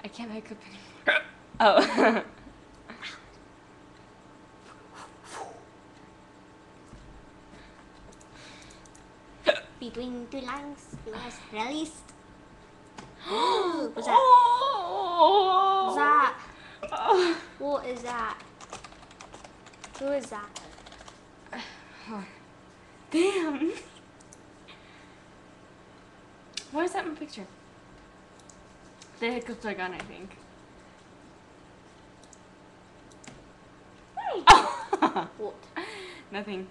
I can't hiccup anymore. Oh. Between two lines, it was released. What's that? Oh. What's that? Oh. What is that? Who is that? Damn. Why is that in my picture? The hiccups are gone, I think. What? Nothing.